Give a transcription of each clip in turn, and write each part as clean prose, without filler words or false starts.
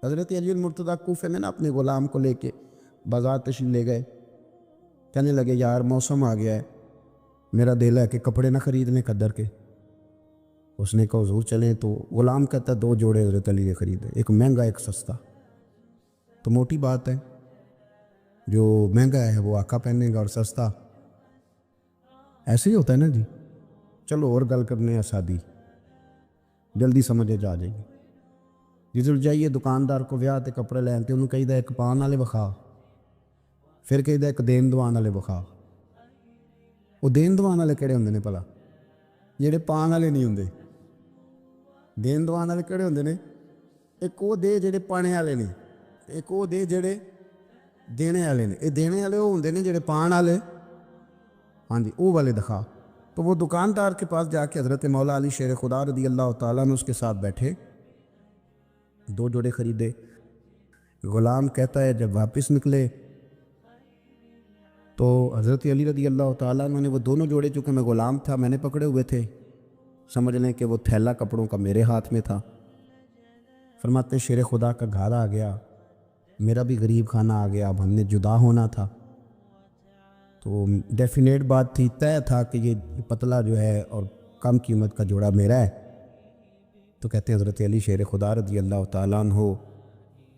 حضرت علی المرتضیٰ کوفے میں نا اپنے غلام کو لے کے بازار تشریف لے گئے. کہنے لگے یار موسم آ گیا ہے, میرا دل ہے کہ کپڑے نہ خریدنے قدر کے. اس نے کہا حضور چلیں. تو غلام کہتا ہے 2 جوڑے حضرت علی نے خریدے, ایک مہنگا ایک سستا. تو موٹی بات ہے, جو مہنگا ہے وہ آقا پہنے گا اور سستا ایسے ہی ہوتا ہے نا جی. چلو اور گل کرنے ہیں سادی, جلدی سمجھے جا جائے گی. جدھر جائیے دکاندار کو ویاہ تے کپڑے لین تے انہوں کہیدا ایک پان والے وکھا, پھر کہیدا ایک دین دوان والے وکھا. وہ دین دوان والے کہڑے ہوندے نے بھلا؟ جڑے پان والے نہیں ہوندے. دین دوان والے کہڑے ہوندے نے؟ ایک وہ دے جڑے پانے والے نے, ایک وہ دے جڑے دینے والے نے. یہ دینے والے وہ ہوندے نے جڑے پان والے, ہاں جی وہ والے دکھا. تو وہ دکاندار کے پاس جا کے حضرت مولا علی شیر خدا رضی اللہ تعالیٰ نے اس کے ساتھ بیٹھے, 2 جوڑے خریدے. غلام کہتا ہے جب واپس نکلے تو حضرت علی رضی اللہ تعالیٰ نے وہ دونوں جوڑے, چونکہ میں غلام تھا میں نے پکڑے ہوئے تھے, سمجھ لیں کہ وہ تھیلا کپڑوں کا میرے ہاتھ میں تھا. فرماتے ہیں شیر خدا کا گھر آ گیا, میرا بھی غریب خانہ آ گیا, اب ہم نے جدا ہونا تھا. تو ڈیفینیٹ بات تھی, طے تھا کہ یہ پتلا جو ہے اور کم قیمت کا جوڑا میرا ہے. تو کہتے ہیں حضرت علی شیر خدا رضی اللہ تعالیٰ عنہ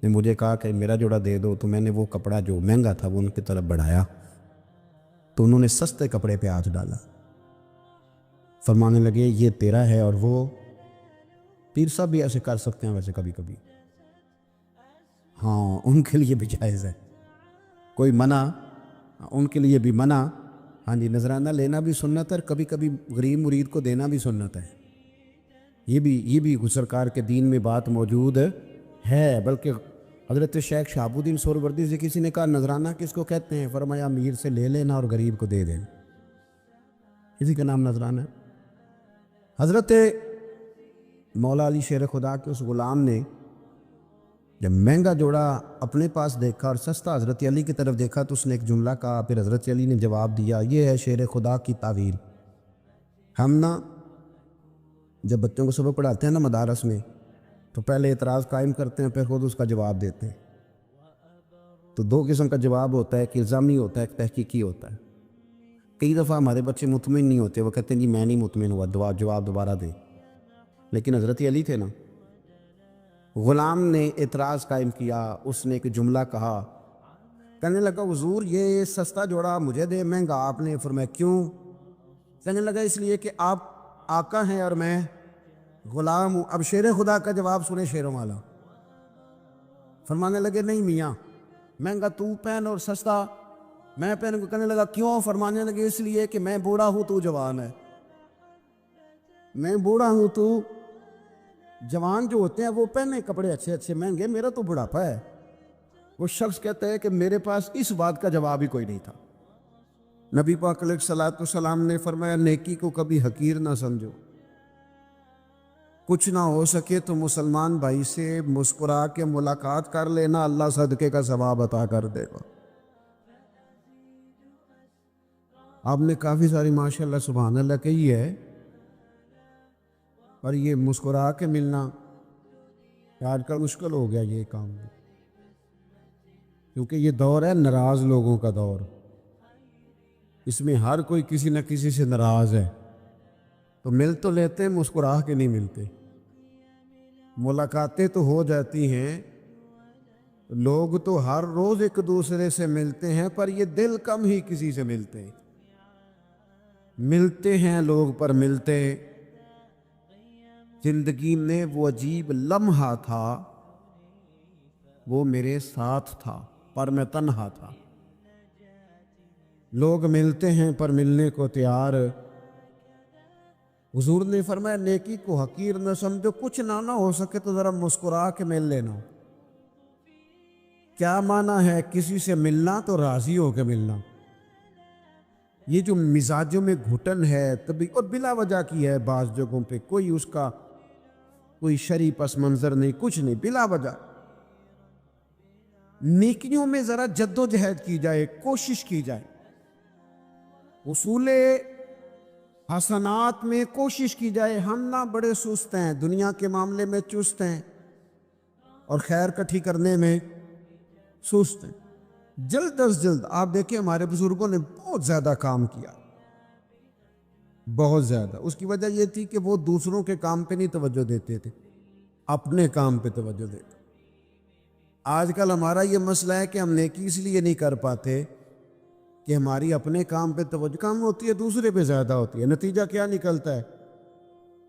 نے مجھے کہا کہ میرا جوڑا دے دو. تو میں نے وہ کپڑا جو مہنگا تھا وہ ان کی طرف بڑھایا, تو انہوں نے سستے کپڑے پہ ہاتھ ڈالا. فرمانے لگے یہ تیرا ہے. اور وہ پیر صاحب بھی ایسے کر سکتے ہیں ویسے کبھی کبھی, ہاں ان کے لیے بھی جائز ہے, کوئی منع ان کے لیے بھی منع. ہاں جی نذرانہ لینا بھی سنت ہے, اور کبھی کبھی غریب مرید کو دینا بھی سنت ہے. یہ بھی سرکار کے دین میں بات موجود ہے. بلکہ حضرت شیخ شہاب الدین سہروردی سے کسی نے کہا نذرانہ کس کو کہتے ہیں؟ فرمایا امیر سے لے لینا اور غریب کو دے دینا, اسی کا نام نذرانہ ہے. حضرت مولا علی شیر خدا کے اس غلام نے جب مہنگا جوڑا اپنے پاس دیکھا اور سستا حضرت علی کی طرف دیکھا تو اس نے ایک جملہ کہا. پھر حضرت علی نے جواب دیا, یہ ہے شیر خدا کی تعویل. ہم نا جب بچوں کو سبق پڑھاتے ہیں نا مدارس میں, تو پہلے اعتراض قائم کرتے ہیں, پھر خود اس کا جواب دیتے ہیں. تو 2 قسم کا جواب ہوتا ہے, ایک الزامی ہوتا ہے, ایک تحقیقی ہوتا ہے. کئی دفعہ ہمارے بچے مطمئن نہیں ہوتے, وہ کہتے ہیں جی میں نہیں مطمئن ہوا, جواب دوبارہ دے. لیکن حضرت علی تھے نا, غلام نے اعتراض قائم کیا, اس نے ایک جملہ کہا, کہنے لگا حضور یہ سستا جوڑا مجھے دے, مہنگا آپ نے. فرمایا کیوں؟ کہنے لگا اس لیے کہ آپ آقا ہیں اور میں غلام ہوں. اب شیر خدا کا جواب سنے شیروں والا. فرمانے لگے نہیں میاں, مہنگا تو پہن اور سستا میں پہن کو. کہنے لگا کیوں؟ فرمانے لگے اس لیے کہ میں بوڑھا ہوں تو جوان ہے, میں بوڑھا ہوں تو جوان جو ہوتے ہیں وہ پہنے کپڑے اچھے اچھے مہنگے, میرا تو بڑھاپا ہے. وہ شخص کہتا ہے کہ میرے پاس اس بات کا جواب ہی کوئی نہیں تھا. نبی پاک علیہ الصلوۃ والسلام نے فرمایا نیکی کو کبھی حقیر نہ سمجھو, کچھ نہ ہو سکے تو مسلمان بھائی سے مسکرا کے ملاقات کر لینا, اللہ صدقے کا ثواب عطا کر دے گا. آپ نے کافی ساری ماشاءاللہ سبحان اللہ کہی ہے, پر یہ مسکرا کے ملنا آج کل مشکل ہو گیا یہ کام, کیونکہ یہ دور ہے ناراض لوگوں کا دور. اس میں ہر کوئی کسی نہ کسی سے ناراض ہے, تو مل تو لیتے مسکرا کے نہیں ملتے. ملاقاتیں تو ہو جاتی ہیں, لوگ تو ہر روز ایک دوسرے سے ملتے ہیں, پر یہ دل کم ہی کسی سے ملتے ہیں. ملتے ہیں لوگ پر ملتے. زندگی میں وہ عجیب لمحہ تھا, وہ میرے ساتھ تھا پر میں تنہا تھا. لوگ ملتے ہیں پر ملنے کو تیار. حضور نے فرمایا نیکی کو حقیر نہ سمجھو, کچھ نہ ہو سکے تو ذرا مسکرا کے مل لینا. کیا معنی ہے کسی سے ملنا؟ تو راضی ہو کے ملنا. یہ جو مزاجوں میں گھٹن ہے تبھی اور بلا وجہ کی ہے, بعض جگہوں پہ کوئی اس کا کوئی شرعی پس منظر نہیں, کچھ نہیں, بلا وجہ. نیکیوں میں ذرا جد و جہد کی جائے, کوشش کی جائے. اصول حسنات میں کوشش کی جائے. ہم نہ بڑے سست ہیں, دنیا کے معاملے میں چست ہیں, اور خیر کٹھی کرنے میں سست ہیں. جلد از جلد آپ دیکھیں ہمارے بزرگوں نے بہت زیادہ کام کیا, بہت زیادہ. اس کی وجہ یہ تھی کہ وہ دوسروں کے کام پہ نہیں توجہ دیتے تھے, اپنے کام پہ توجہ دیتے. آج کل ہمارا یہ مسئلہ ہے کہ ہم نیکی اس لیے نہیں کر پاتے کہ ہماری اپنے کام پہ توجہ کم ہوتی ہے, دوسرے پہ زیادہ ہوتی ہے. نتیجہ کیا نکلتا ہے؟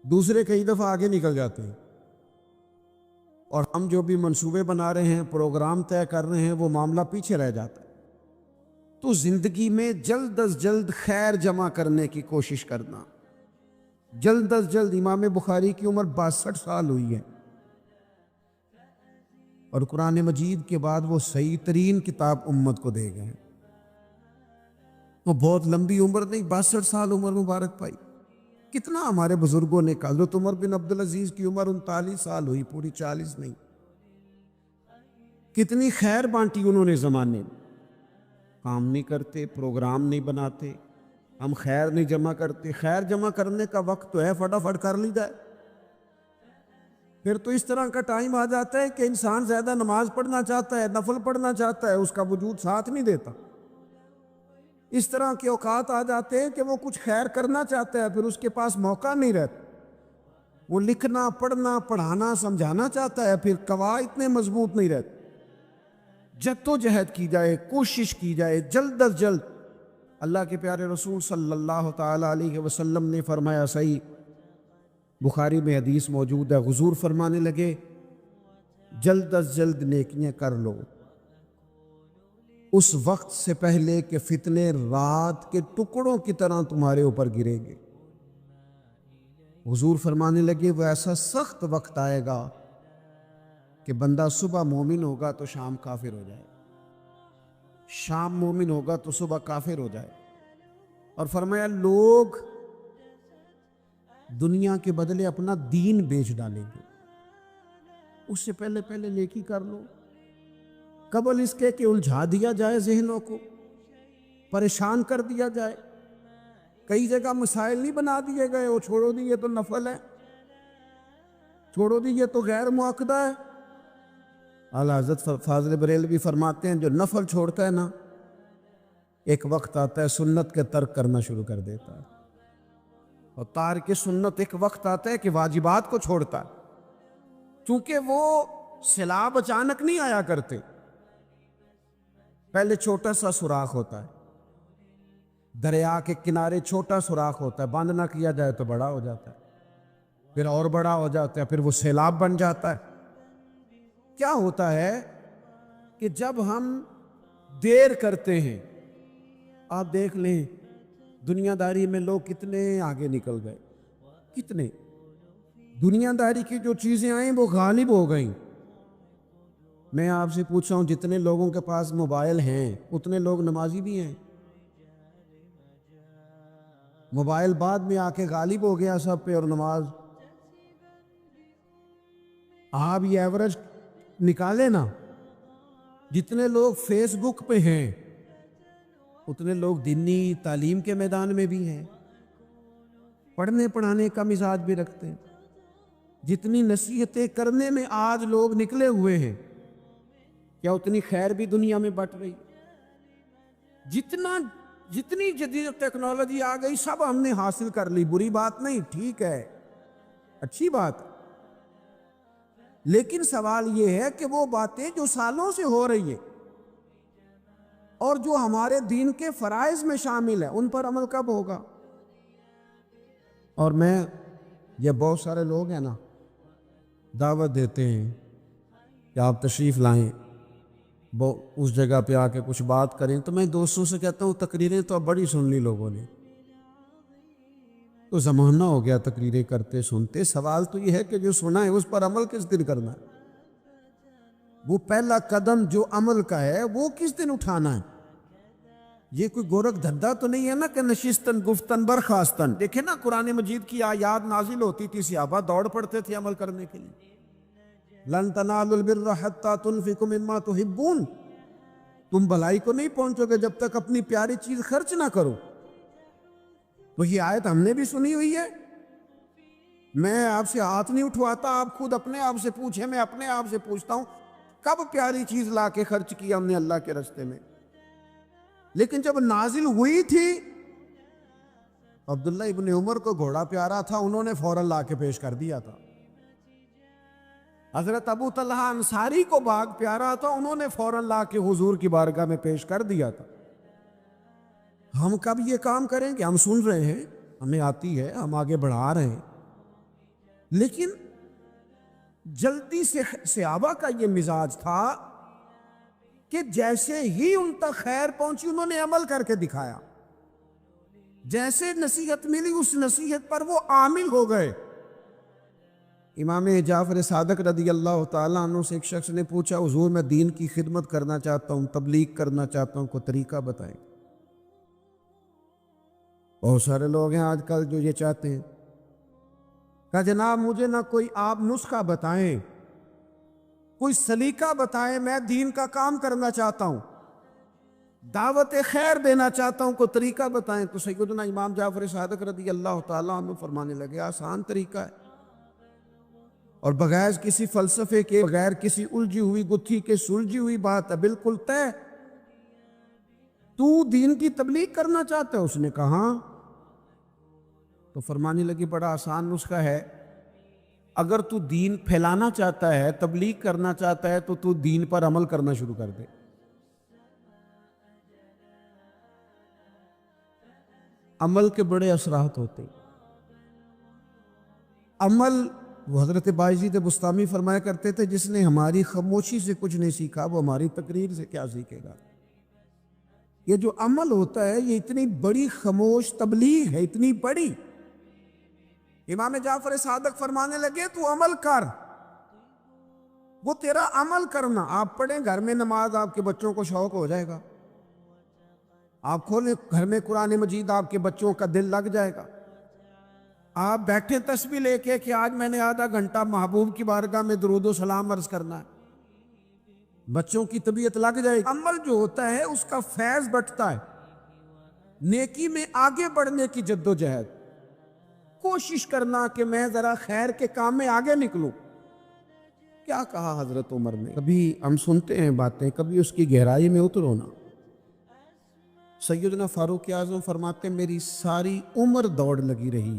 دوسرے کئی دفعہ آگے نکل جاتے ہیں, اور ہم جو بھی منصوبے بنا رہے ہیں, پروگرام طے کر رہے ہیں, وہ معاملہ پیچھے رہ جاتا ہے. تو زندگی میں جلد از جلد خیر جمع کرنے کی کوشش کرنا. جلد از جلد. امام بخاری کی عمر 62 سال ہوئی ہے, اور قرآن مجید کے بعد وہ صحیح ترین کتاب امت کو دے گئے. وہ بہت لمبی عمر نہیں, 62 سال عمر مبارک پائی. کتنا ہمارے بزرگوں نے کہا. حضرت عمر بن عبدالعزیز کی عمر 39 سال ہوئی, پوری 40 نہیں. کتنی خیر بانٹی انہوں نے زمانے میں. کام نہیں کرتے, پروگرام نہیں بناتے, ہم خیر نہیں جمع کرتے. خیر جمع کرنے کا وقت تو ہے, فٹافٹ کر لی جائے. پھر تو اس طرح کا ٹائم آ جاتا ہے کہ انسان زیادہ نماز پڑھنا چاہتا ہے, نفل پڑھنا چاہتا ہے, اس کا وجود ساتھ نہیں دیتا. اس طرح کے اوقات آ جاتے ہیں کہ وہ کچھ خیر کرنا چاہتا ہے, پھر اس کے پاس موقع نہیں رہتا. وہ لکھنا, پڑھنا, پڑھانا, سمجھانا چاہتا ہے, پھر قواعد اتنے مضبوط نہیں رہتے. جد و جہد کی جائے, کوشش کی جائے جلد از جلد. اللہ کے پیارے رسول صلی اللہ تعالی علیہ وسلم نے فرمایا, صحیح بخاری میں حدیث موجود ہے, حضور فرمانے لگے, جلد از جلد نیکیاں کر لو اس وقت سے پہلے کہ فتنے رات کے ٹکڑوں کی طرح تمہارے اوپر گریں گے. حضور فرمانے لگے, وہ ایسا سخت وقت آئے گا کہ بندہ صبح مومن ہوگا تو شام کافر ہو جائے, شام مومن ہوگا تو صبح کافر ہو جائے. اور فرمایا, لوگ دنیا کے بدلے اپنا دین بیچ ڈالیں گے. اس سے پہلے نیکی کر لو, قبل اس کے کہ الجھا دیا جائے ذہنوں کو, پریشان کر دیا جائے. کئی جگہ مسائل نہیں بنا دیے گئے, وہ چھوڑو دی یہ تو نفل ہے, چھوڑو دی یہ تو غیر معاقدہ ہے. اعلیٰ حضرت فاضل بریلوی فرماتے ہیں, جو نفل چھوڑتا ہے نا, ایک وقت آتا ہے سنت کے ترک کرنا شروع کر دیتا ہے. اور تارک سنت ایک وقت آتا ہے کہ واجبات کو چھوڑتا ہے. چونکہ وہ سیلاب اچانک نہیں آیا کرتے, پہلے چھوٹا سا سوراخ ہوتا ہے, دریا کے کنارے چھوٹا سوراخ ہوتا ہے, بند نہ کیا جائے تو بڑا ہو جاتا ہے, پھر اور بڑا ہو جاتا ہے, پھر وہ سیلاب بن جاتا ہے. کیا ہوتا ہے کہ جب ہم دیر کرتے ہیں, آپ دیکھ لیں دنیا داری میں لوگ کتنے آگے نکل گئے, کتنے. دنیا داری کی جو چیزیں آئیں وہ غالب ہو گئیں. میں آپ سے پوچھا ہوں, جتنے لوگوں کے پاس موبائل ہیں اتنے لوگ نمازی بھی ہیں. موبائل بعد میں آ کے غالب ہو گیا سب پہ, اور نماز. آپ یہ ایوریج نکالیں نا, جتنے لوگ فیس بک پہ ہیں اتنے لوگ دینی تعلیم کے میدان میں بھی ہیں, پڑھنے پڑھانے کا مزاج بھی رکھتے ہیں. جتنی نصیحتیں کرنے میں آج لوگ نکلے ہوئے ہیں, کیا اتنی خیر بھی دنیا میں بٹ رہی؟ جتنی جدید ٹیکنالوجی آ گئی سب ہم نے حاصل کر لی, بری بات نہیں, ٹھیک ہے, اچھی بات. لیکن سوال یہ ہے کہ وہ باتیں جو سالوں سے ہو رہی ہیں اور جو ہمارے دین کے فرائض میں شامل ہیں, ان پر عمل کب ہوگا؟ اور یہ بہت سارے لوگ ہیں نا, دعوت دیتے ہیں کہ آپ تشریف لائیں, اس جگہ پہ آ کے کچھ بات کریں, تو میں دوستوں سے کہتا ہوں تقریریں تو اب بڑی سن لی لوگوں نے, تو زمانہ ہو گیا تقریریں کرتے سنتے. سوال تو یہ ہے کہ جو سنا ہے اس پر عمل کس دن کرنا ہے؟ وہ پہلا قدم جو عمل کا ہے وہ کس دن اٹھانا ہے؟ یہ کوئی گورکھ دھندا تو نہیں ہے نا کہ نشستن گفتن برخاستن. دیکھیں نا قرآن مجید کی آیات نازل ہوتی تھی, صحابہ دوڑ پڑتے تھے عمل کرنے کے لیے. لن تنالوا البر حتى تنفقوا مما تحبون, تم بھلائی کو نہیں پہنچو گے جب تک اپنی پیاری چیز خرچ نہ کرو. تو یہ آیت ہم نے بھی سنی ہوئی ہے, میں آپ سے ہاتھ نہیں اٹھواتا، آپ خود اپنے آپ سے پوچھیں، میں اپنے آپ سے پوچھتا ہوں کب پیاری چیز لا کے خرچ کیا ہم نے اللہ کے راستے میں؟ لیکن جب نازل ہوئی تھی، عبداللہ ابن عمر کو گھوڑا پیارا تھا، انہوں نے فوراً لا کے پیش کر دیا تھا۔ حضرت ابو طلحہ انصاری کو باغ پیارا تھا، انہوں نے فوراً لا کے حضور کی بارگاہ میں پیش کر دیا تھا۔ ہم کب یہ کام کریں گے؟ ہم سن رہے ہیں، ہمیں آتی ہے، ہم آگے بڑھا رہے ہیں، لیکن جلدی سے صحابہ کا یہ مزاج تھا کہ جیسے ہی ان تک خیر پہنچی انہوں نے عمل کر کے دکھایا، جیسے نصیحت ملی اس نصیحت پر وہ عامل ہو گئے۔ امام جعفر صادق رضی اللہ تعالیٰ عنہ سے ایک شخص نے پوچھا، حضور میں دین کی خدمت کرنا چاہتا ہوں، تبلیغ کرنا چاہتا ہوں، کوئی طریقہ بتائیں۔ بہت سارے لوگ ہیں آج کل جو یہ چاہتے ہیں، کہا جناب مجھے نہ کوئی آپ نسخہ بتائیں، کوئی سلیقہ بتائیں، میں دین کا کام کرنا چاہتا ہوں، دعوت خیر دینا چاہتا ہوں، کوئی طریقہ بتائیں۔ تو سیدنا امام جعفر صادق رضی اللہ تعالیٰ عنہ فرمانے لگے، آسان طریقہ ہے، اور بغیر کسی فلسفے کے، بغیر کسی الجھی ہوئی گتھی کے، سلجھی ہوئی بات ہے، بالکل طے۔ تو دین کی تبلیغ کرنا چاہتا ہے؟ اس نے کہا ہاں۔ تو فرمانے لگی بڑا آسان نسخہ ہے، اگر تو دین پھیلانا چاہتا ہے، تبلیغ کرنا چاہتا ہے، تو دین پر عمل کرنا شروع کر دے۔ عمل کے بڑے اثرات ہوتے ہیں۔ عمل، وہ حضرت بایزید بسطامی فرمایا کرتے تھے، جس نے ہماری خاموشی سے کچھ نہیں سیکھا وہ ہماری تقریر سے کیا سیکھے گا۔ یہ جو عمل ہوتا ہے یہ اتنی بڑی خاموش تبلیغ ہے، اتنی بڑی۔ امام جعفر صادق فرمانے لگے تو عمل کر، وہ تیرا عمل کرنا۔ آپ پڑھیں گھر میں نماز، آپ کے بچوں کو شوق ہو جائے گا، آپ کھولیں گھر میں قرآن مجید، آپ کے بچوں کا دل لگ جائے گا۔ آپ بیٹھے تسبیح لے کے کہ آج میں نے آدھا گھنٹہ محبوب کی بارگاہ میں درود و سلام عرض کرنا ہے، بچوں کی طبیعت لگ جائے گی۔ عمل جو ہوتا ہے اس کا فیض بٹتا ہے، نیکی میں آگے بڑھنے کی جد و جہد، کوشش کرنا کہ میں ذرا خیر کے کام میں آگے نکلوں۔ کیا کہا حضرت عمر نے؟ کبھی ہم سنتے ہیں باتیں، کبھی اس کی گہرائی میں اترو نا۔ سیدنا فاروق اعظم فرماتے ہیں میری ساری عمر دوڑ لگی رہی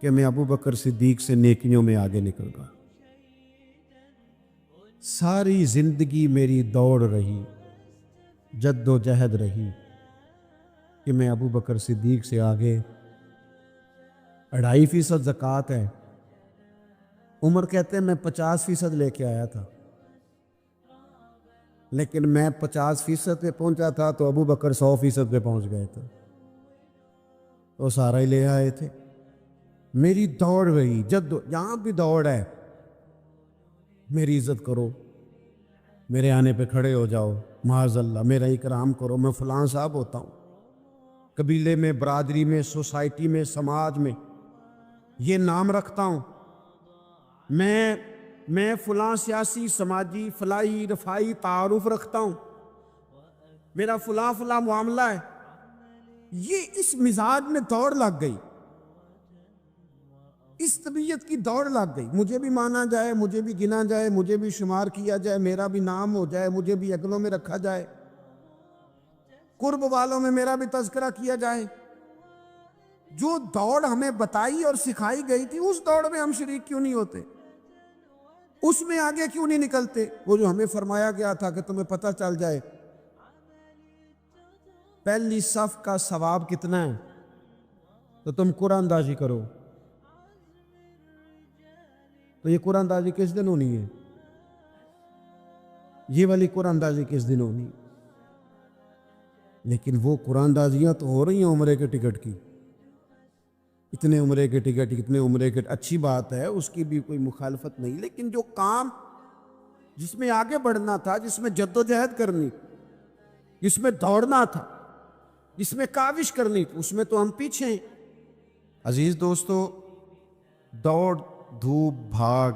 کہ میں ابو بکر صدیق سے نیکیوں میں آگے نکل گا، ساری زندگی میری دوڑ رہی، جد و جہد رہی کہ میں ابو بکر صدیق سے آگے۔ 2.5% زکوٰۃ ہے، عمر کہتے ہیں میں 50% لے کے آیا تھا، لیکن میں 50% پہ پہنچا تھا تو ابو بکر 100% پہ پہنچ گئے تھے، وہ سارا ہی لے آئے تھے۔ میری دوڑ رہی، یہاں بھی دوڑ ہے، میری عزت کرو، میرے آنے پہ کھڑے ہو جاؤ، معاذ اللہ میرا اکرام کرو، میں فلاں صاحب ہوتا ہوں، قبیلے میں، برادری میں، سوسائٹی میں، سماج میں یہ نام رکھتا ہوں، میں فلاں سیاسی، سماجی، فلاحی، رفائی تعارف رکھتا ہوں، میرا فلاں معاملہ ہے۔ یہ اس مزاج میں دوڑ لگ گئی، اس طبیعت کی دوڑ لگ گئی، مجھے بھی مانا جائے، مجھے بھی گنا جائے، مجھے بھی شمار کیا جائے، میرا بھی نام ہو جائے، مجھے بھی اگلوں میں رکھا جائے، قرب والوں میں میرا بھی تذکرہ کیا جائے۔ جو دوڑ ہمیں بتائی اور سکھائی گئی تھی اس دوڑ میں ہم شریک کیوں نہیں ہوتے؟ اس میں آگے کیوں نہیں نکلتے؟ وہ جو ہمیں فرمایا گیا تھا کہ تمہیں پتہ چل جائے پہلی صف کا ثواب کتنا ہے تو تم قرآن اندازی کرو، تو یہ قرآن اندازی کس دن ہونی ہے؟ یہ والی قرآن اندازی کس دن ہونی؟ لیکن وہ قرآن اندازیاں تو ہو رہی ہیں عمرے کے ٹکٹ کی، اتنے عمرے کے ٹکٹ، اتنے عمرے کے، اچھی بات ہے، اس کی بھی کوئی مخالفت نہیں، لیکن جو کام جس میں آگے بڑھنا تھا، جس میں جد و جہد کرنی، جس میں دوڑنا تھا، جس میں کاوش کرنی تھی، اس میں تو ہم پیچھے ہیں۔ عزیز دوستو، دوڑ دھوپ بھاگ،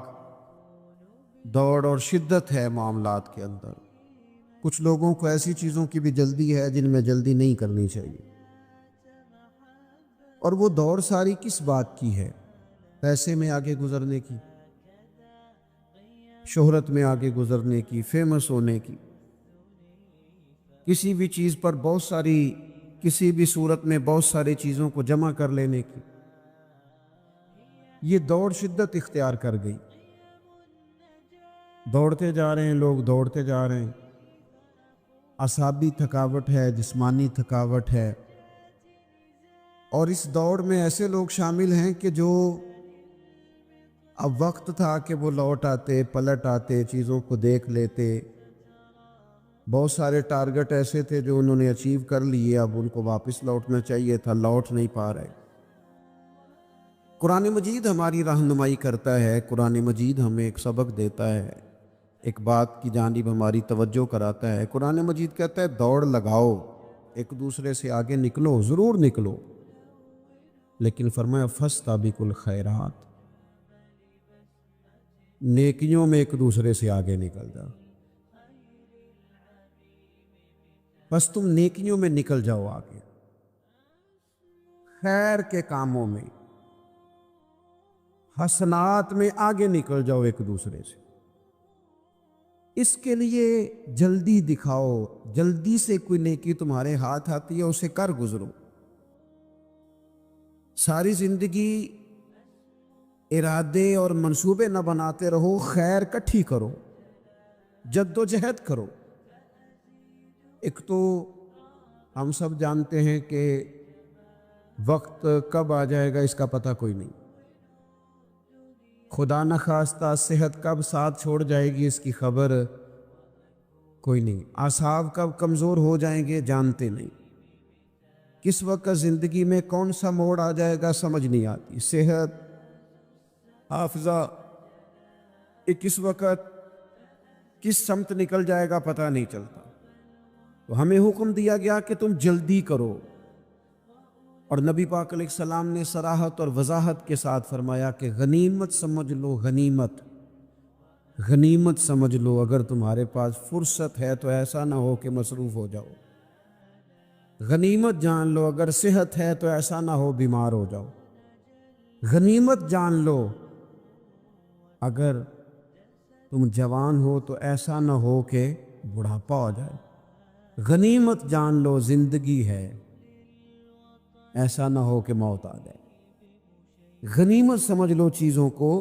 دوڑ اور شدت ہے معاملات کے اندر۔ کچھ لوگوں کو ایسی چیزوں کی بھی جلدی ہے جن میں جلدی نہیں کرنی چاہیے، اور وہ دوڑ ساری کس بات کی ہے؟ پیسے میں آگے گزرنے کی، شہرت میں آگے گزرنے کی، فیمس ہونے کی، کسی بھی چیز پر بہت ساری، کسی بھی صورت میں بہت ساری چیزوں کو جمع کر لینے کی۔ یہ دوڑ شدت اختیار کر گئی، دوڑتے جا رہے ہیں لوگ، دوڑتے جا رہے ہیں، اعصابی تھکاوٹ ہے، جسمانی تھکاوٹ ہے، اور اس دوڑ میں ایسے لوگ شامل ہیں کہ جو اب وقت تھا کہ وہ لوٹ آتے، پلٹ آتے، چیزوں کو دیکھ لیتے، بہت سارے ٹارگٹ ایسے تھے جو انہوں نے اچیو کر لیے، اب ان کو واپس لوٹنا چاہیے تھا، لوٹ نہیں پا رہے۔ قرآن مجید ہماری رہنمائی کرتا ہے، قرآن مجید ہمیں ایک سبق دیتا ہے، ایک بات کی جانب ہماری توجہ کراتا ہے۔ قرآن مجید کہتا ہے دوڑ لگاؤ، ایک دوسرے سے آگے نکلو، ضرور نکلو، لیکن فرمایا فاستبقوا الخیرات، نیکیوں میں ایک دوسرے سے آگے نکل جاؤ، بس تم نیکیوں میں نکل جاؤ آگے، خیر کے کاموں میں، حسنات میں آگے نکل جاؤ ایک دوسرے سے۔ اس کے لیے جلدی دکھاؤ، جلدی سے کوئی نیکی تمہارے ہاتھ آتی ہے اسے کر گزرو۔ ساری زندگی ارادے اور منصوبے نہ بناتے رہو، خیر کٹھی کرو، جد و جہد کرو۔ ایک تو ہم سب جانتے ہیں کہ وقت کب آ جائے گا اس کا پتہ کوئی نہیں، خدا نخواستہ صحت کب ساتھ چھوڑ جائے گی اس کی خبر کوئی نہیں، اعصاب کب کمزور ہو جائیں گے جانتے نہیں، کس وقت زندگی میں کون سا موڑ آ جائے گا سمجھ نہیں آتی، صحت، حافظہ، کس وقت کس سمت نکل جائے گا پتہ نہیں چلتا۔ تو ہمیں حکم دیا گیا کہ تم جلدی کرو، اور نبی پاک علیہ السلام نے صراحت اور وضاحت کے ساتھ فرمایا کہ غنیمت سمجھ لو، غنیمت، غنیمت سمجھ لو، اگر تمہارے پاس فرصت ہے تو ایسا نہ ہو کہ مصروف ہو جاؤ، غنیمت جان لو، اگر صحت ہے تو ایسا نہ ہو بیمار ہو جاؤ، غنیمت جان لو، اگر تم جوان ہو تو ایسا نہ ہو کہ بڑھاپا ہو جائے، غنیمت جان لو، زندگی ہے، ایسا نہ ہو کہ موت آ جائے۔ غنیمت سمجھ لو چیزوں کو،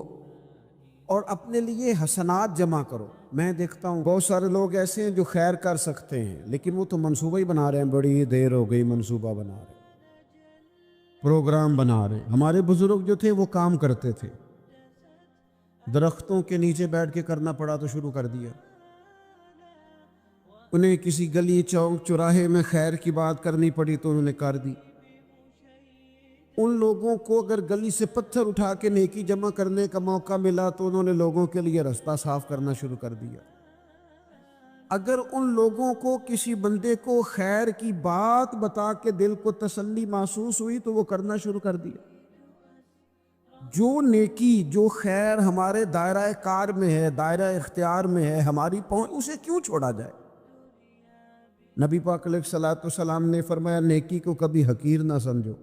اور اپنے لیے حسنات جمع کرو۔ میں دیکھتا ہوں بہت سارے لوگ ایسے ہیں جو خیر کر سکتے ہیں لیکن وہ تو منصوبہ ہی بنا رہے ہیں، بڑی دیر ہو گئی منصوبہ بنا رہے ہیں، پروگرام بنا رہے ہیں۔ ہمارے بزرگ جو تھے وہ کام کرتے تھے، درختوں کے نیچے بیٹھ کے کرنا پڑا تو شروع کر دیا، انہیں کسی گلی چوک چوراہے میں خیر کی بات کرنی پڑی تو انہوں نے کر دی۔ ان لوگوں کو اگر گلی سے پتھر اٹھا کے نیکی جمع کرنے کا موقع ملا تو انہوں نے لوگوں کے لیے رستہ صاف کرنا شروع کر دیا۔ اگر ان لوگوں کو کسی بندے کو خیر کی بات بتا کے دل کو تسلی محسوس ہوئی تو وہ کرنا شروع کر دیا۔ جو نیکی، جو خیر ہمارے دائرہ کار میں ہے، دائرہ اختیار میں ہے، ہماری پہنچ، اسے کیوں چھوڑا جائے؟ نبی پاک علیہ الصلوۃ والسلام نے فرمایا نیکی کو کبھی حقیر نہ سمجھو،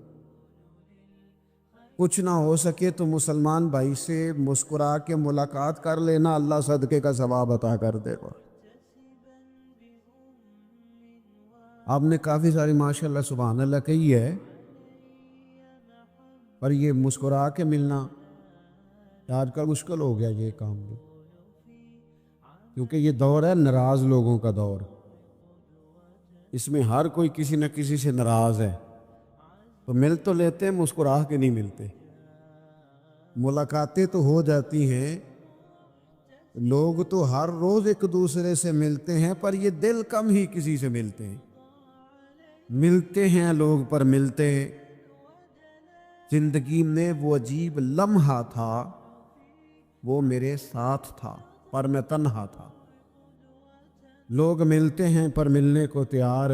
کچھ نہ ہو سکے تو مسلمان بھائی سے مسکرا کے ملاقات کر لینا، اللہ صدقے کا ثواب عطا کر دے گا۔ آپ نے کافی ساری ماشاءاللہ سبحان اللہ کہی ہے، پر یہ مسکرا کے ملنا آج کل مشکل ہو گیا یہ کام بھی، کیونکہ یہ دور ہے ناراض لوگوں کا دور، اس میں ہر کوئی کسی نہ کسی سے ناراض ہے، تو مل تو لیتے ہیں، مسکرا کے نہیں ملتے۔ ملاقاتیں تو ہو جاتی ہیں، لوگ تو ہر روز ایک دوسرے سے ملتے ہیں، پر یہ دل کم ہی کسی سے ملتے ہیں، ملتے ہیں لوگ پر ملتے ہیں۔ زندگی میں وہ عجیب لمحہ تھا، وہ میرے ساتھ تھا پر میں تنہا تھا۔ لوگ ملتے ہیں پر ملنے کو تیار۔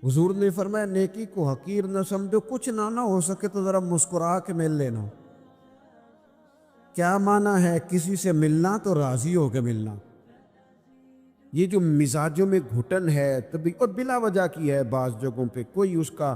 حضور نے فرمایا نیکی کو حقیر نہ سمجھو، کچھ نہ ہو سکے تو ذرا مسکرا کے مل لینا۔ کیا معنی ہے کسی سے ملنا؟ تو راضی ہو کے ملنا۔ یہ جو مزاجوں میں گھٹن ہے طبی اور بلا وجہ کی ہے، بعض جگہوں پہ کوئی اس کا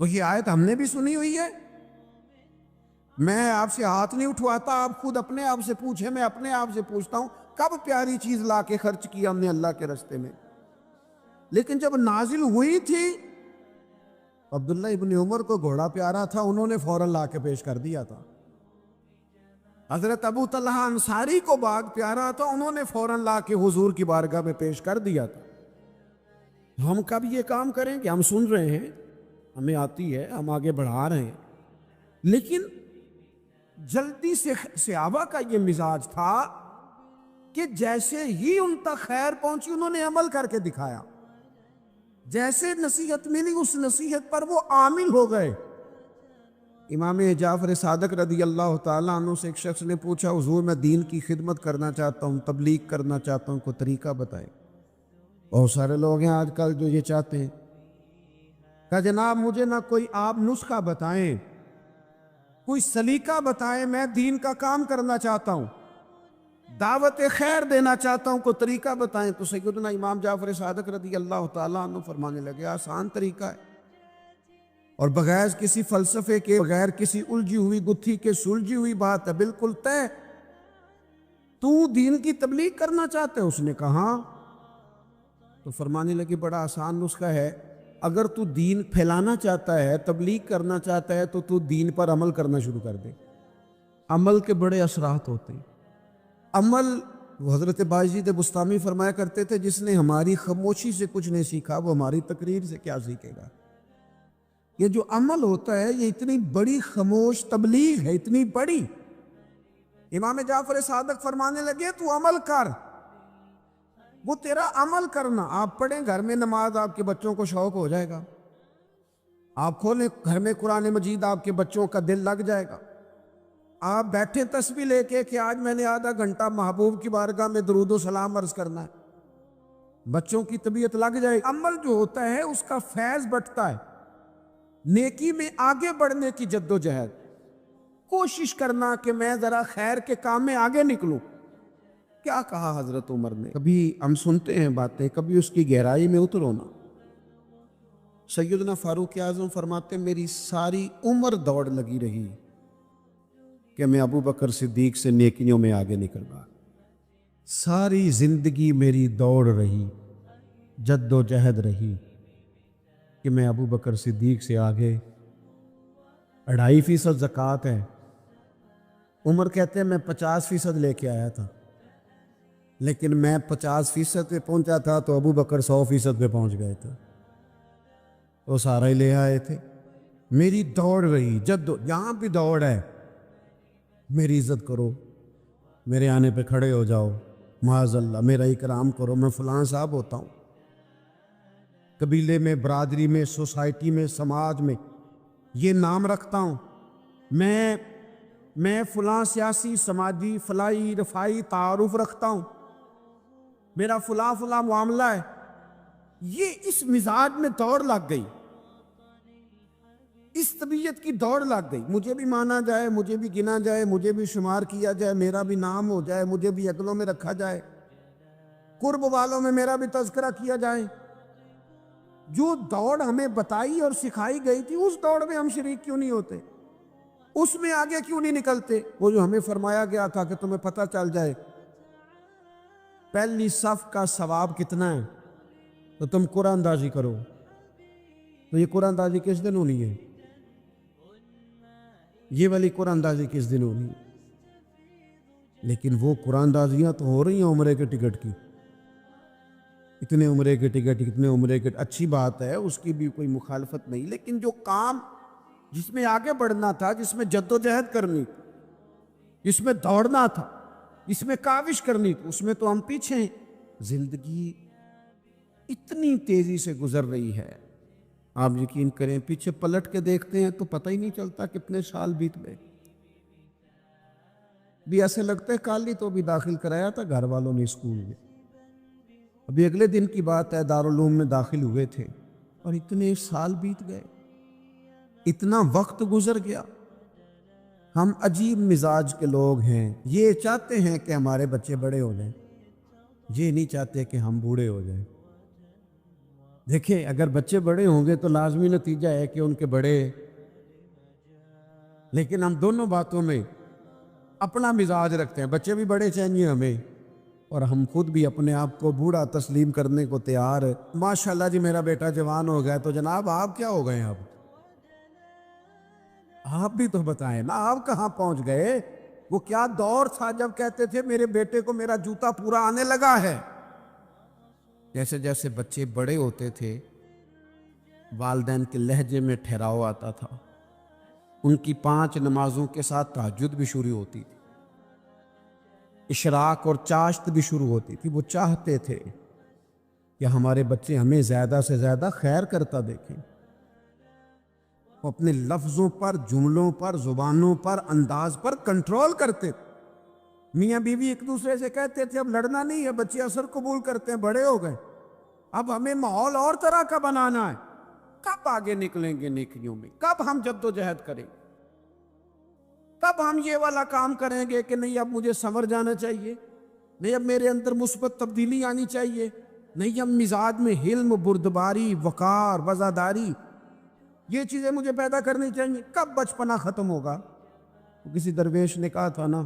تو یہ آیت ہم نے بھی سنی ہوئی ہے. میں آپ سے ہاتھ نہیں اٹھواتا, آپ خود اپنے آپ سے پوچھیں, میں اپنے آپ سے پوچھتا ہوں کب پیاری چیز لا کے خرچ کیا ہم نے اللہ کے راستے میں. لیکن جب نازل ہوئی تھی, عبداللہ ابن عمر کو گھوڑا پیارا تھا, انہوں نے فوراً لا کے پیش کر دیا تھا. حضرت ابو طلحہ انصاری کو باغ پیارا تھا, انہوں نے فوراً لا کے حضور کی بارگاہ میں پیش کر دیا تھا. ہم کب یہ کام کریں کہ ہم سن رہے ہیں, ہمیں آتی ہے, ہم آگے بڑھا رہے ہیں, لیکن جلدی سے صحابہ کا یہ مزاج تھا کہ جیسے ہی ان تک خیر پہنچی انہوں نے عمل کر کے دکھایا. جیسے نصیحت ملی اس نصیحت پر وہ عامل ہو گئے. امام جعفر صادق رضی اللہ تعالیٰ عنہ سے ایک شخص نے پوچھا, حضور میں دین کی خدمت کرنا چاہتا ہوں, تبلیغ کرنا چاہتا ہوں, کوئی طریقہ بتائیں. بہت سارے لوگ ہیں آج کل جو یہ چاہتے ہیں. کہا جناب مجھے نہ کوئی آپ نسخہ بتائیں, کوئی سلیقہ بتائیں, میں دین کا کام کرنا چاہتا ہوں, دعوت خیر دینا چاہتا ہوں, کوئی طریقہ بتائیں. تو سیدنا امام جعفر صادق رضی اللہ تعالیٰ عنہ فرمانے لگے, آسان طریقہ ہے, اور بغیر کسی فلسفے کے, بغیر کسی الجھی ہوئی گتھی کے, سلجھی ہوئی بات ہے, بالکل طے. تو دین کی تبلیغ کرنا چاہتے ہے؟ اس نے کہا. تو فرمانے لگے بڑا آسان نسخہ ہے, اگر تو دین پھیلانا چاہتا ہے, تبلیغ کرنا چاہتا ہے, تو دین پر عمل کرنا شروع کر دے. عمل کے بڑے اثرات ہوتے ہیں. عمل, وہ حضرت باجید بستامی فرمایا کرتے تھے, جس نے ہماری خاموشی سے کچھ نہیں سیکھا وہ ہماری تقریر سے کیا سیکھے گا. یہ جو عمل ہوتا ہے یہ اتنی بڑی خاموش تبلیغ ہے, اتنی بڑی. امام جعفر صادق فرمانے لگے تو عمل کر, وہ تیرا عمل کرنا. آپ پڑھیں گھر میں نماز, آپ کے بچوں کو شوق ہو جائے گا. آپ کھولیں گھر میں قرآن مجید, آپ کے بچوں کا دل لگ جائے گا. آپ بیٹھیں تسبیح لے کے کہ آج میں نے آدھا گھنٹہ محبوب کی بارگاہ میں درود و سلام عرض کرنا ہے, بچوں کی طبیعت لگ جائے گی. عمل جو ہوتا ہے اس کا فیض بٹتا ہے. نیکی میں آگے بڑھنے کی جد و جہد, کوشش کرنا کہ میں ذرا خیر کے کام میں آگے نکلوں. کیا کہا حضرت عمر نے, کبھی ہم سنتے ہیں باتیں, کبھی اس کی گہرائی میں اترو نا. سیدنا فاروق اعظم فرماتے میری ساری عمر دوڑ لگی رہی کہ میں ابو بکر صدیق سے نیکیوں میں آگے نکل رہا. ساری زندگی میری دوڑ رہی, جد و جہد رہی کہ میں ابو بکر صدیق سے آگے. 2.5% زکوٰۃ ہے. عمر کہتے ہیں میں 50% لے کے آیا تھا, لیکن میں 50% پہ پہنچا تھا تو ابو بکر 100% پہ پہنچ گئے تھے, وہ سارا ہی لے آئے تھے. میری دوڑ رہی, یہاں بھی دوڑ ہے. میری عزت کرو, میرے آنے پہ کھڑے ہو جاؤ, معاذ اللہ میرا اکرام کرو, میں فلاں صاحب ہوتا ہوں. قبیلے میں, برادری میں, سوسائٹی میں, سماج میں یہ نام رکھتا ہوں, میں فلاں سیاسی, سماجی, فلاحی, رفائی تعارف رکھتا ہوں, میرا فلاں معاملہ ہے. یہ اس مزاج میں دوڑ لگ گئی, اس طبیعت کی دوڑ لگ گئی. مجھے بھی مانا جائے, مجھے بھی گنا جائے, مجھے بھی شمار کیا جائے, میرا بھی نام ہو جائے, مجھے بھی عقلوں میں رکھا جائے, قرب والوں میں میرا بھی تذکرہ کیا جائے. جو دوڑ ہمیں بتائی اور سکھائی گئی تھی اس دوڑ میں ہم شریک کیوں نہیں ہوتے, اس میں آگے کیوں نہیں نکلتے. وہ جو ہمیں فرمایا گیا تھا کہ تمہیں پتہ چل جائے پہلی صف کا ثواب کتنا ہے تو تم قرآن اندازی کرو. تو یہ قرآن اندازی کس دن ہونی ہے, یہ والی قرآن اندازی کس دن ہونی ہے. لیکن وہ قرآن اندازیاں تو ہو رہی ہیں عمرے کے ٹکٹ کی, اتنے عمرے کے ٹکٹ, اتنے عمرے کے, اچھی بات ہے, اس کی بھی کوئی مخالفت نہیں. لیکن جو کام جس میں آگے بڑھنا تھا, جس میں جد و جہد کرنی تھی, جس میں دوڑنا تھا, جس میں کاوش کرنی تھی, اس میں تو ہم پیچھے ہیں. زندگی اتنی تیزی سے گزر رہی ہے, آپ یقین کریں پیچھے پلٹ کے دیکھتے ہیں تو پتہ ہی نہیں چلتا کتنے سال بیت گئے. بھی ایسے لگتا ہے کل ہی تو بھی داخل کرایا تھا گھر والوں نے اسکول میں, ابھی اگلے دن کی بات ہے دارالعلوم میں داخل ہوئے تھے اور اتنے سال بیت گئے, اتنا وقت گزر گیا. ہم عجیب مزاج کے لوگ ہیں, یہ چاہتے ہیں کہ ہمارے بچے بڑے ہو جائیں, یہ نہیں چاہتے کہ ہم بوڑھے ہو جائیں. دیکھیں اگر بچے بڑے ہوں گے تو لازمی نتیجہ ہے کہ ان کے بڑے، لیکن ہم دونوں باتوں میں اپنا مزاج رکھتے ہیں، بچے بھی بڑے چاہیے ہمیں اور ہم خود بھی اپنے آپ کو بوڑھا تسلیم کرنے کو تیار ہے۔ ماشاءاللہ جی میرا بیٹا جوان ہو گیا، تو جناب آپ کیا ہو گئے؟ اب آپ بھی تو بتائیں نا، آپ کہاں پہنچ گئے؟ وہ کیا دور تھا جب کہتے تھے میرے بیٹے کو میرا جوتا پورا آنے لگا ہے۔ جیسے جیسے بچے بڑے ہوتے تھے والدین کے لہجے میں ٹھہراؤ آتا تھا، ان کی 5 نمازوں کے ساتھ تہجد بھی شروع ہوتی تھی، اشراق اور چاشت بھی شروع ہوتی تھی۔ وہ چاہتے تھے کہ ہمارے بچے ہمیں زیادہ سے زیادہ خیر کرتا دیکھیں۔ وہ اپنے لفظوں پر، جملوں پر، زبانوں پر، انداز پر کنٹرول کرتے تھے۔ میاں بیوی ایک دوسرے سے کہتے تھے اب لڑنا نہیں ہے، بچے اثر قبول کرتے ہیں، بڑے ہو گئے، اب ہمیں ماحول اور طرح کا بنانا ہے۔ کب آگے نکلیں گے نیکیوں میں؟ کب ہم جد و جہد کریں گے؟ کب ہم یہ والا کام کریں گے کہ نہیں اب مجھے سنور جانا چاہیے، نہیں اب میرے اندر مثبت تبدیلی آنی چاہیے، نہیں اب مزاج میں حلم، بردباری، وقار، وفاداری، یہ چیزیں مجھے پیدا کرنی چاہیے؟ کب بچپنا ختم ہوگا؟ کسی درویش نے کہا تھا نا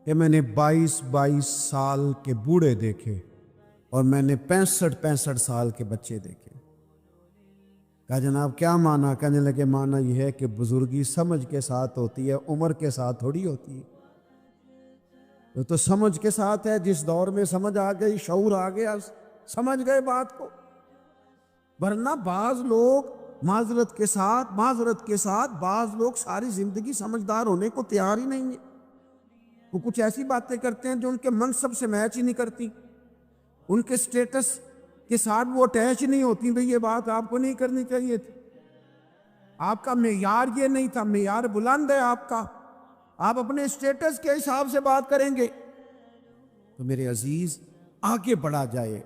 کہ میں نے 22 سال کے بوڑھے دیکھے اور میں نے 65 سال کے بچے دیکھے۔ کہا جناب کیا معنی؟ کہنے لگے معنی یہ ہے کہ بزرگی سمجھ کے ساتھ ہوتی ہے، عمر کے ساتھ تھوڑی ہوتی ہے۔ تو سمجھ کے ساتھ ہے، جس دور میں سمجھ آ گئی، شعور آ گیا، سمجھ گئے بات کو۔ ورنہ بعض لوگ معذرت کے ساتھ بعض لوگ ساری زندگی سمجھدار ہونے کو تیار ہی نہیں ہیں۔ وہ کچھ ایسی باتیں کرتے ہیں جو ان کے منصب سے میچ ہی نہیں کرتی، ان کے سٹیٹس کے ساتھ وہ اٹیچ نہیں ہوتی۔ بھئی یہ بات آپ کو نہیں کرنی چاہیے تھی، آپ کا معیار یہ نہیں تھا، معیار بلند ہے آپ کا، آپ اپنے سٹیٹس کے حساب سے بات کریں گے۔ تو میرے عزیز آگے بڑھا جائے،